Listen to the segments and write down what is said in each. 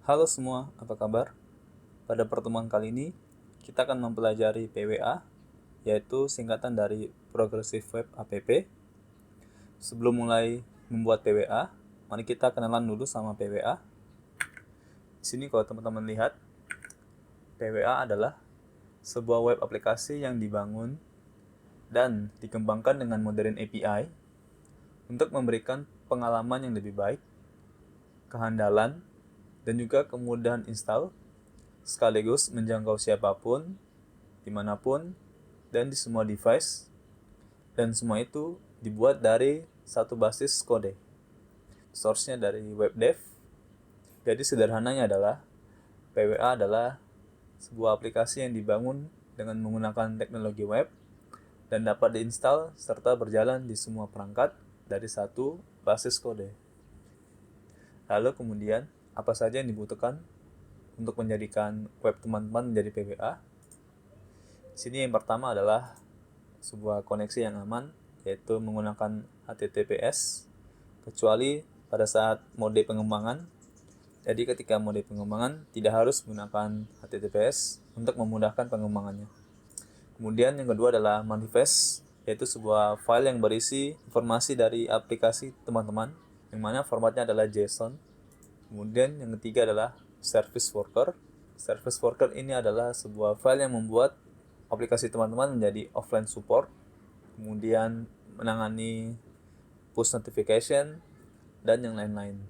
Halo semua, apa kabar? Pada pertemuan kali ini, kita akan mempelajari PWA, yaitu singkatan dari Progressive Web App. Sebelum mulai membuat PWA, mari kita kenalan dulu sama PWA. Di sini kalau teman-teman lihat, PWA adalah sebuah web aplikasi yang dibangun dan dikembangkan dengan modern API untuk memberikan pengalaman yang lebih baik, kehandalan, dan juga kemudahan install, sekaligus menjangkau siapapun, dimanapun, dan di semua device, dan semua itu dibuat dari satu basis kode. Source-nya dari WebDev. Jadi sederhananya adalah PWA adalah sebuah aplikasi yang dibangun dengan menggunakan teknologi web dan dapat diinstal serta berjalan di semua perangkat dari satu basis kode. Lalu kemudian, apa saja yang dibutuhkan untuk menjadikan web teman-teman menjadi PWA? Di sini yang pertama adalah sebuah koneksi yang aman, yaitu menggunakan HTTPS, kecuali pada saat mode pengembangan. Jadi ketika mode pengembangan tidak harus menggunakan HTTPS untuk memudahkan pengembangannya. Kemudian yang kedua adalah manifest, yaitu sebuah file yang berisi informasi dari aplikasi teman-teman, yang mana formatnya adalah JSON. Kemudian yang ketiga adalah service worker. Service worker ini adalah sebuah file yang membuat aplikasi teman-teman menjadi offline support, kemudian menangani push notification, dan yang lain-lain.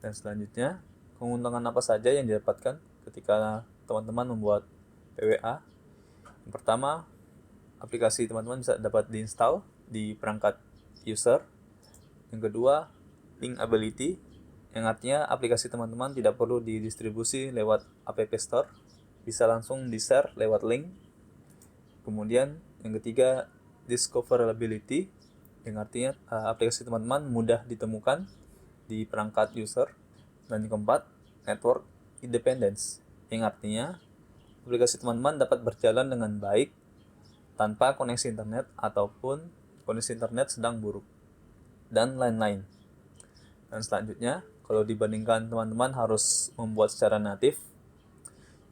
Dan selanjutnya, keuntungan apa saja yang didapatkan ketika teman-teman membuat PWA? Yang pertama, aplikasi teman-teman bisa dapat diinstal di perangkat user. Yang kedua, linkability, yang artinya aplikasi teman-teman tidak perlu didistribusi lewat App Store, bisa langsung di-share lewat link. Kemudian yang ketiga, discoverability, yang artinya aplikasi teman-teman mudah ditemukan di perangkat user. Dan yang keempat, network independence, yang artinya aplikasi teman-teman dapat berjalan dengan baik tanpa koneksi internet ataupun koneksi internet sedang buruk, dan lain-lain. Dan selanjutnya, kalau dibandingkan teman-teman harus membuat secara natif,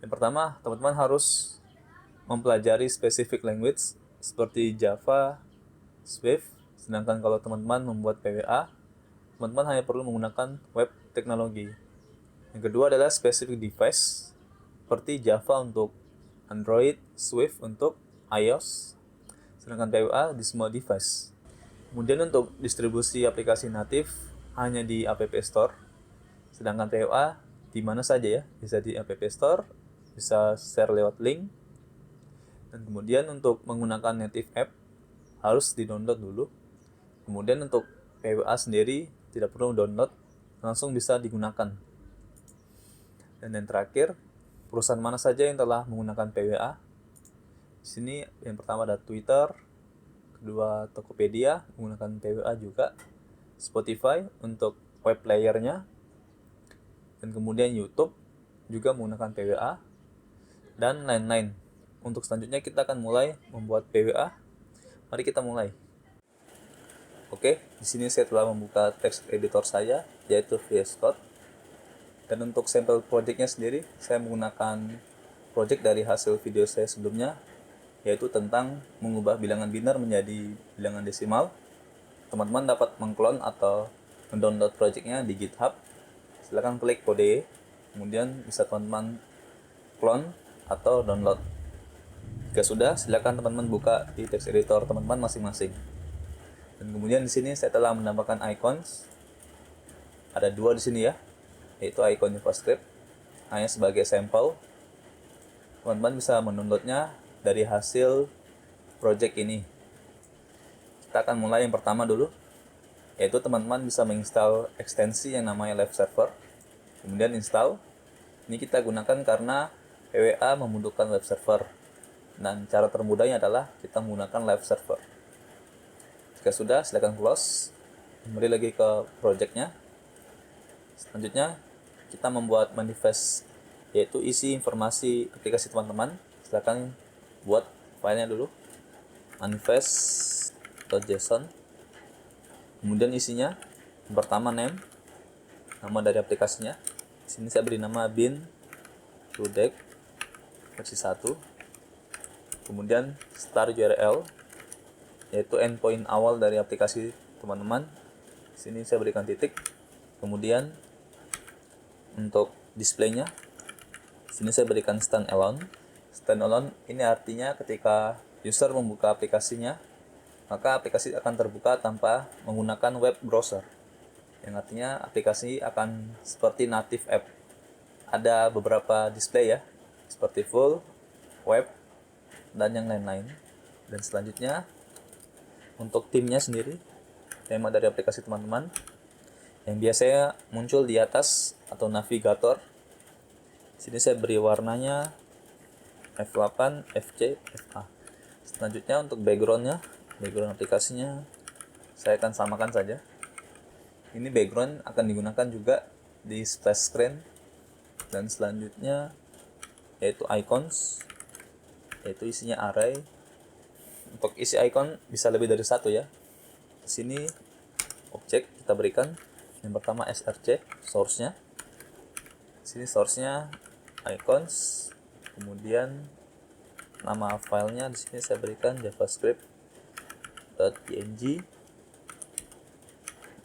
yang pertama, teman-teman harus mempelajari specific language seperti Java, Swift. Sedangkan kalau teman-teman membuat PWA, teman-teman hanya perlu menggunakan web teknologi. Yang kedua adalah specific device, seperti Java untuk Android, Swift untuk iOS, sedangkan PWA di semua device. Kemudian untuk distribusi aplikasi natif hanya di App Store, sedangkan PWA di mana saja ya, bisa di App Store, bisa share lewat link. Dan kemudian untuk menggunakan native app harus di-download dulu. Kemudian untuk PWA sendiri tidak perlu download, langsung bisa digunakan. Dan yang terakhir, perusahaan mana saja yang telah menggunakan PWA? Di sini yang pertama ada Twitter, kedua Tokopedia menggunakan PWA juga, Spotify untuk web playernya, dan kemudian YouTube juga menggunakan PWA, dan lain-lain. Untuk selanjutnya kita akan mulai membuat PWA. Mari kita mulai. Oke, di sini saya telah membuka text editor saya, yaitu VS Code. Dan untuk sampel projectnya sendiri, saya menggunakan project dari hasil video saya sebelumnya, yaitu tentang mengubah bilangan biner menjadi bilangan desimal. Teman-teman dapat mengklon atau mendownload projectnya di GitHub. Silahkan klik kode, kemudian bisa teman-teman clone atau download. Jika sudah, silakan teman-teman buka di text editor teman-teman masing-masing. Dan kemudian di sini saya telah menambahkan icons. Ada dua di sini ya, yaitu icon JavaScript, hanya sebagai sampel. Teman-teman bisa mendownloadnya dari hasil project ini. Kita akan mulai yang pertama dulu, yaitu teman-teman bisa menginstal ekstensi yang namanya Live Server. Kemudian install. Ini kita gunakan karena PWA membutuhkan web server. Dan cara termudahnya adalah kita menggunakan Live Server. Jika sudah, silakan close. Kembali lagi ke projectnya. Selanjutnya, kita membuat manifest, yaitu isi informasi aplikasi teman-teman. Silakan buat filenya dulu, manifest.json. Kemudian isinya, yang pertama name, nama dari aplikasinya. Di sini saya beri nama bin to deck versi 1. Kemudian start URL, yaitu endpoint awal dari aplikasi teman-teman. Di sini saya berikan titik. Kemudian untuk displaynya, di sini saya berikan standalone. Standalone ini artinya ketika user membuka aplikasinya, maka aplikasi akan terbuka tanpa menggunakan web browser. Yang artinya aplikasi akan seperti native app. Ada beberapa display ya, seperti full, web, dan yang lain-lain. Dan selanjutnya untuk timnya sendiri, tema dari aplikasi teman-teman yang biasanya muncul di atas atau navigator. Sini saya beri warnanya F8, FC, FA. Selanjutnya untuk background aplikasinya saya akan samakan saja. Ini background akan digunakan juga di splash screen. Dan selanjutnya yaitu icons, yaitu isinya array. Untuk isi icon bisa lebih dari satu ya. Di sini objek kita berikan yang pertama src, source-nya. Di sini source-nya icons, kemudian nama filenya di sini saya berikan javascript.png.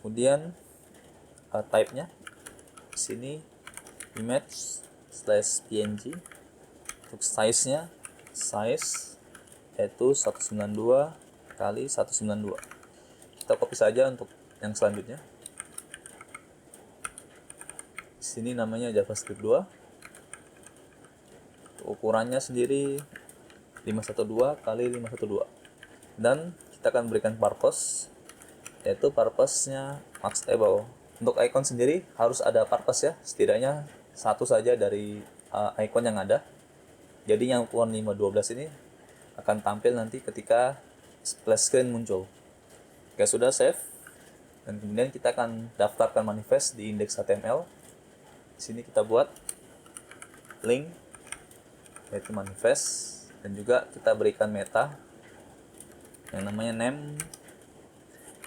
Kemudian type-nya di sini image/png. Untuk size-nya, size yaitu 192 kali 192. Kita copy saja untuk yang selanjutnya. Di sini namanya javascript 2. Ukurannya sendiri 512 kali 512. Dan kita akan berikan purpose, yaitu purpose-nya maxable. Untuk icon sendiri harus ada purpose ya, setidaknya satu saja dari icon yang ada. Jadi yang ukuran 512 ini akan tampil nanti ketika splash screen muncul. Oke, sudah save. Dan kemudian kita akan daftarkan manifest di index.html. Di sini kita buat link, yaitu manifest, dan juga kita berikan meta yang namanya name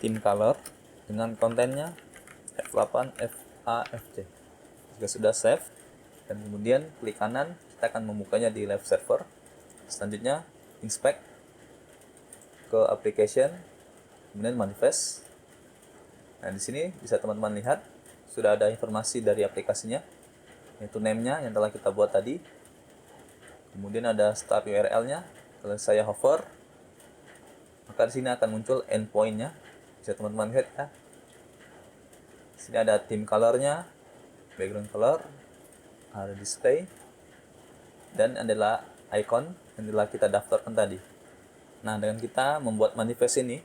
theme color dengan kontennya F8, FA, FC. Jika sudah save, dan kemudian klik kanan, kita akan membukanya di live server. Selanjutnya inspect ke application, kemudian manifest. Nah, di sini bisa teman-teman lihat sudah ada informasi dari aplikasinya, yaitu name-nya yang telah kita buat tadi. Kemudian ada start URL-nya. Kalau saya hover, maka di sini akan muncul endpoint-nya. Bisa teman-teman lihat ya. Di sini ada theme color-nya, background color, ada display, dan adalah icon yang telah kita daftarkan tadi. Nah, dengan kita membuat manifest ini,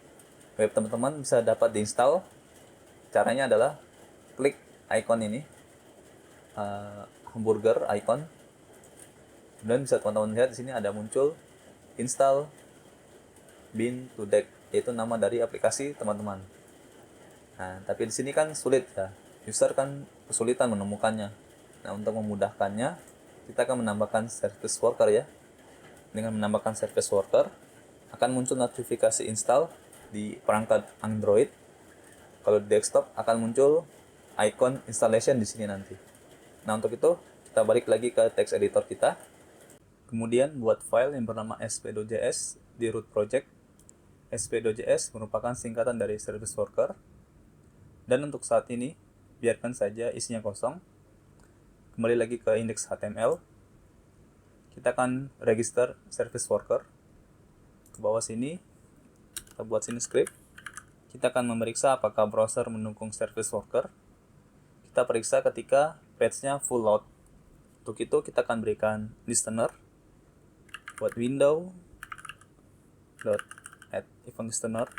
web teman-teman bisa dapat diinstal. Caranya adalah klik icon ini, hamburger icon, dan bisa teman-teman lihat di sini ada muncul install bin to deck, yaitu nama dari aplikasi teman-teman. Nah, tapi di sini kan sulit ya, user kan kesulitan menemukannya. Nah, untuk memudahkannya, kita akan menambahkan service worker ya. Dengan menambahkan service worker, akan muncul notifikasi install di perangkat Android. Kalau di desktop akan muncul icon installation di sini nanti. Nah, untuk itu kita balik lagi ke text editor kita. Kemudian buat file yang bernama sp.js di root project. sp.js merupakan singkatan dari service worker. Dan untuk saat ini, biarkan saja isinya kosong. Kembali lagi ke index.html. Kita akan register service worker. Ke bawah sini, kita buat sini script. Kita akan memeriksa apakah browser mendukung service worker. Kita periksa ketika page-nya full load. Untuk itu, kita akan berikan listener. Buat window .add event listener,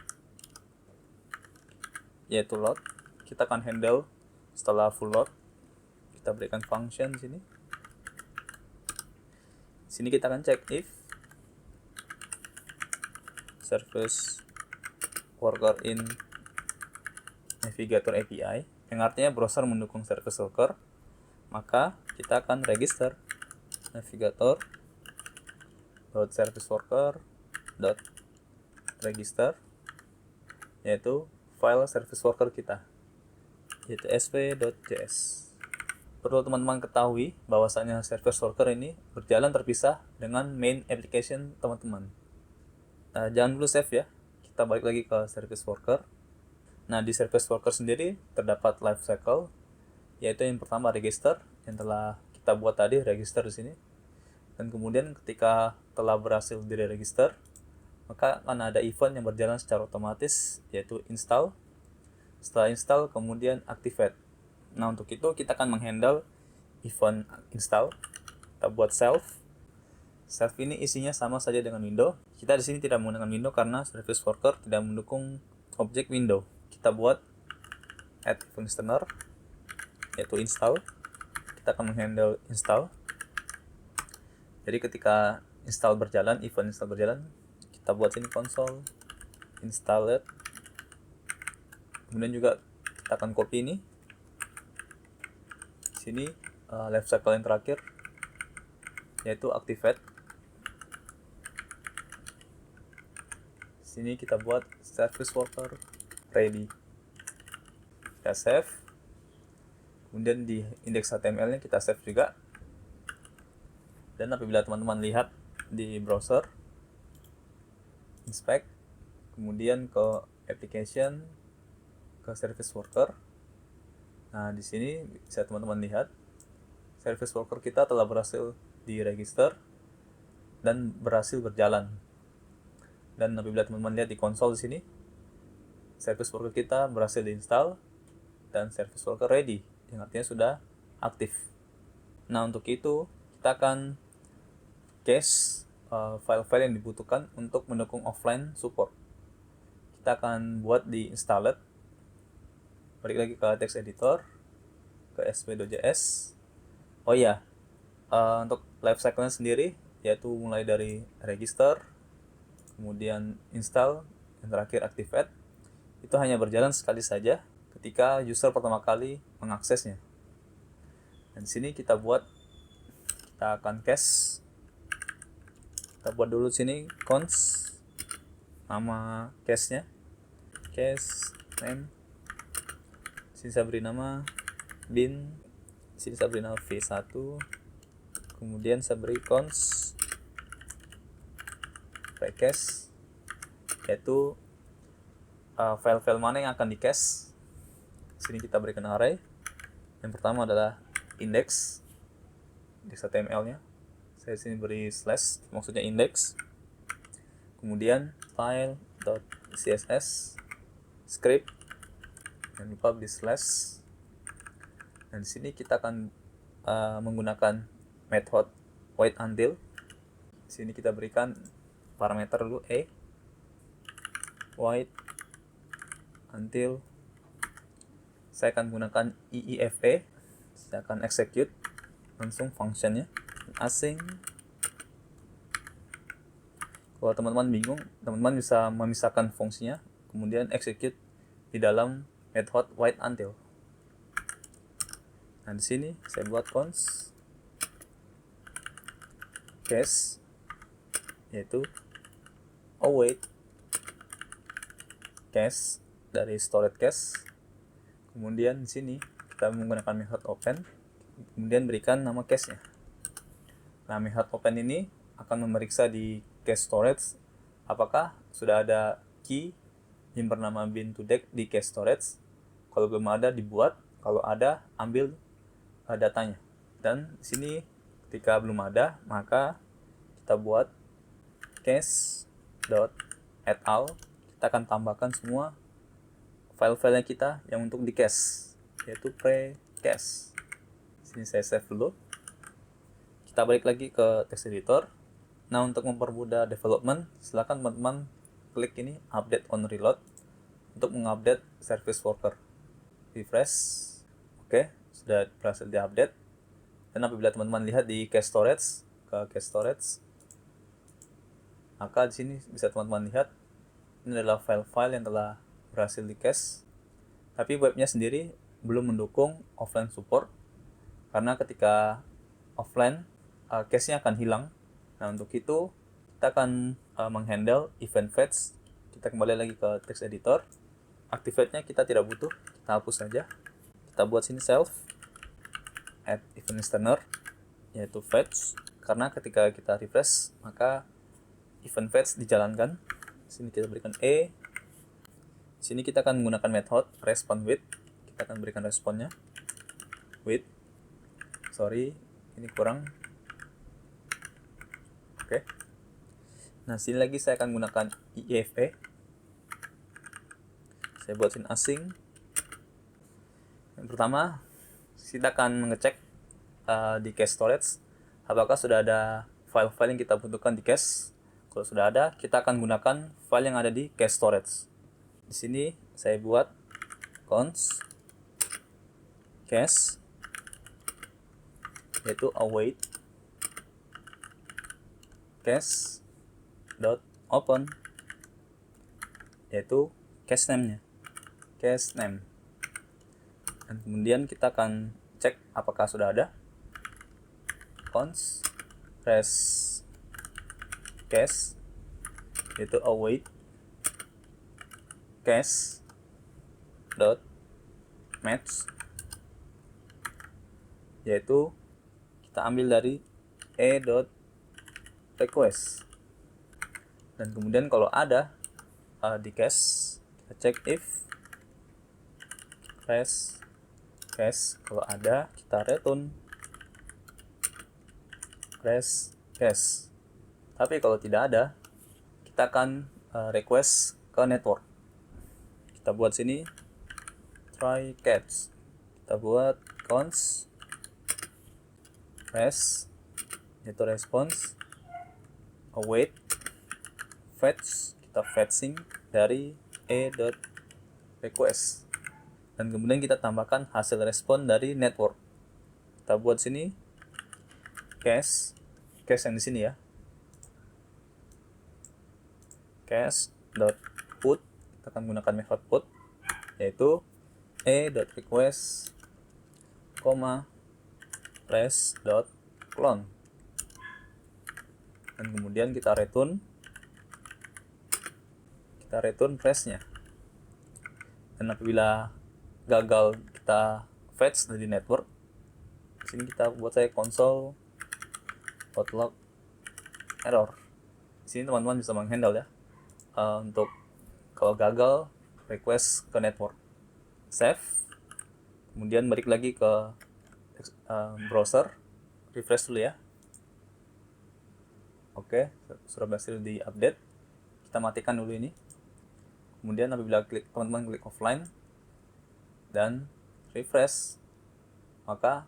yaitu load. Kita akan handle setelah full load. Kita berikan function di sini. Di sini kita akan cek if service worker in navigator API, yang artinya browser mendukung service worker, maka kita akan register navigator.serviceworker.register, yaitu file service worker kita, yaitu sp.js. Perlu teman-teman ketahui bahwasanya service worker ini berjalan terpisah dengan main application teman-teman. Jangan dulu save ya, kita balik lagi ke service worker. Nah, di service worker sendiri terdapat life cycle, yaitu yang pertama register yang telah kita buat tadi, register di sini. Dan kemudian ketika telah berhasil diregister, maka akan ada event yang berjalan secara otomatis, yaitu install. Setelah install, kemudian activate. Nah, untuk itu kita akan menghandle event install. Kita buat self. Self ini isinya sama saja dengan window. Kita di sini tidak menggunakan window karena service worker tidak mendukung objek window. Kita buat add event listener, yaitu install. Kita akan menghandle install. Jadi ketika install berjalan, event install berjalan, kita buat sini console installed. Kemudian juga kita akan copy ini. Sini life cycle yang terakhir, yaitu activate. Sini kita buat service worker ready. Kita save. Kemudian di index HTML-nya kita save juga. Dan apabila teman-teman lihat di browser, inspect, kemudian ke application, ke service worker. Nah, di sini bisa teman-teman lihat service worker kita telah berhasil diregister dan berhasil berjalan. Dan apabila teman-teman lihat di konsol di sini, service worker kita berhasil diinstal dan service worker ready, yang artinya sudah aktif. Nah, untuk itu kita akan cache file-file yang dibutuhkan untuk mendukung offline support. Kita akan buat di installed. Balik lagi ke text editor, ke sp.js. Oh iya, untuk lifecycle-nya sendiri, yaitu mulai dari register, kemudian install, yang terakhir activate, itu hanya berjalan sekali saja ketika user pertama kali mengaksesnya. Dan di sini kita akan cache. Kita buat dulu sini const nama cache-nya, cache name. Sini saya beri nama bin, sini saya beri nama v1, kemudian saya beri const recache, yaitu file-file mana yang akan di cache. Sini kita berikan array. Yang pertama adalah index HTML-nya. Saya sini beri slash, maksudnya index. Kemudian file.css script, jangan lupa beri slash. Dan di sini kita akan menggunakan method wait until. Di sini kita berikan parameter dulu wait until. Saya akan menggunakan EEFA. Saya akan execute langsung functionnya async. Kalau teman-teman bingung, teman-teman bisa memisahkan fungsinya, kemudian execute di dalam method wait until. Nah, di sini saya buat const cache, yaitu await cache dari storage cache. Kemudian di sini kita menggunakan method open, kemudian berikan nama cache-nya. Nah, method open ini akan memeriksa di cache storage apakah sudah ada key yang bernama bin to deck di cache storage. Kalau belum ada, dibuat. Kalau ada, ambil datanya. Dan di sini ketika belum ada, maka kita buat cache.addAll. Kita akan tambahkan semua file-file kita yang untuk di cache, yaitu pre-cache. Sini saya save dulu. Kita balik lagi ke text editor. Nah, untuk mempermudah development, silakan teman-teman klik ini update on reload untuk mengupdate service worker. Refresh. Oke, sudah berhasil diupdate. Dan apabila teman-teman lihat di cache storage, maka di sini bisa teman-teman lihat ini adalah file-file yang telah berhasil di cache. Tapi webnya sendiri belum mendukung offline support karena ketika offline cache-nya akan hilang. Nah, untuk itu kita akan menghandle event fetch. Kita kembali lagi ke text editor. Activate-nya kita tidak butuh, kita hapus saja. Kita buat sini self. add event listener, yaitu fetch, karena ketika kita refresh maka event fetch dijalankan. Di sini kita berikan e. Di sini kita akan menggunakan method respond with. Kita akan berikan responnya with. Sorry, ini kurang. Oke. Nah, sini lagi saya akan menggunakan IEFE. Saya buat sini asing. Yang pertama, kita akan mengecek di cache storage apakah sudah ada file-file yang kita butuhkan di cache. Kalau sudah ada, kita akan gunakan file yang ada di cache storage. Di sini saya buat const cache, yaitu await cache dot open, yaitu cache name-nya, cache name. Dan kemudian kita akan cek apakah sudah ada. Const res cache, yaitu await cache dot match, yaitu kita ambil dari e.request. Dan kemudian kalau ada di cache, kita cek if res cache, kalau ada kita return res cache. Tapi kalau tidak ada, kita akan request ke network. Kita buat sini try catch. Kita buat const res, yaitu response, await fetch, kita fetching dari e.request. Dan kemudian kita tambahkan hasil respon dari network. Kita buat sini cache yang di sini ya, cache dot put. Kita akan menggunakan method put, yaitu e.request, res dot clone. Dan kemudian kita return res-nya. Dan apabila gagal kita fetch dari network, di sini kita buat saya console log error. Di sini teman-teman bisa menghandle ya, untuk kalau gagal request ke network. Save, kemudian balik lagi ke browser, refresh dulu ya. Oke, sudah berhasil di update. Kita matikan dulu ini. Kemudian apabila teman-teman klik offline dan refresh, maka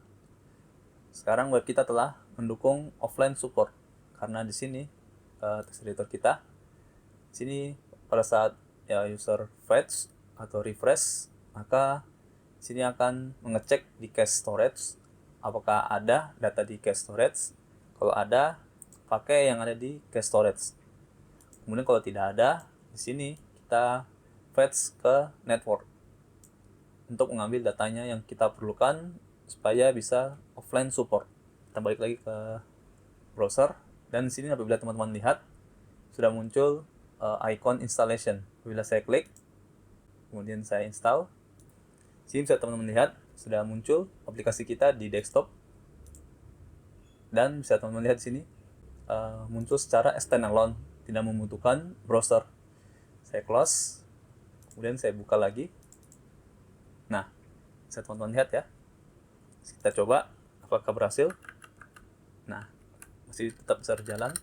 sekarang web kita telah mendukung offline support. Karena di sini text editor kita, di sini pada saat ya user fetch atau refresh, maka di sini akan mengecek di cache storage apakah ada data di cache storage. Kalau ada, pakai yang ada di cache storage. Kemudian kalau tidak ada, di sini kita fetch ke network untuk mengambil datanya yang kita perlukan supaya bisa offline support. Kita balik lagi ke browser, dan di sini apabila teman-teman lihat sudah muncul icon installation. Apabila saya klik, kemudian saya install, di sini bisa teman-teman lihat sudah muncul aplikasi kita di desktop, dan bisa teman-teman lihat di sini muncul secara standalone, tidak membutuhkan browser. Saya close, kemudian saya buka lagi. Nah, bisa teman-teman lihat ya. Kita coba apakah berhasil. Nah, masih tetap bisa berjalan.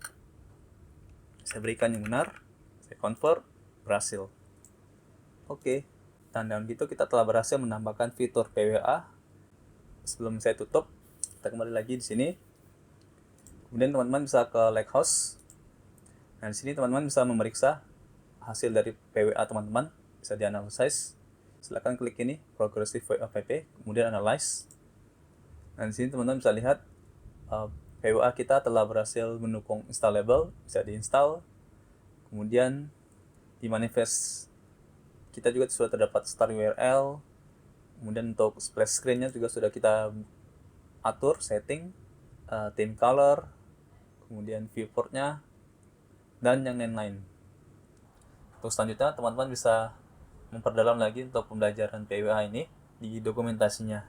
Saya berikan yang benar, saya convert, berhasil. Oke, dan dengan gitu kita telah berhasil menambahkan fitur PWA. Sebelum saya tutup, kita kembali lagi di sini. Kemudian teman-teman bisa ke Lakehouse. Nah, di sini teman-teman bisa memeriksa hasil dari PWA teman-teman, bisa dianalisis. Silakan klik ini Progressive Web App, kemudian Analyze. Dan di sini teman-teman bisa lihat PWA kita telah berhasil mendukung installable, bisa diinstal. Kemudian di manifest kita juga sudah terdapat start URL. Kemudian untuk splash screen-nya juga sudah kita atur setting, theme color, kemudian viewport-nya, dan yang lain-lain. Untuk selanjutnya teman-teman bisa memperdalam lagi untuk pembelajaran PWA ini di dokumentasinya.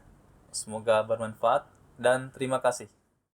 Semoga bermanfaat dan terima kasih.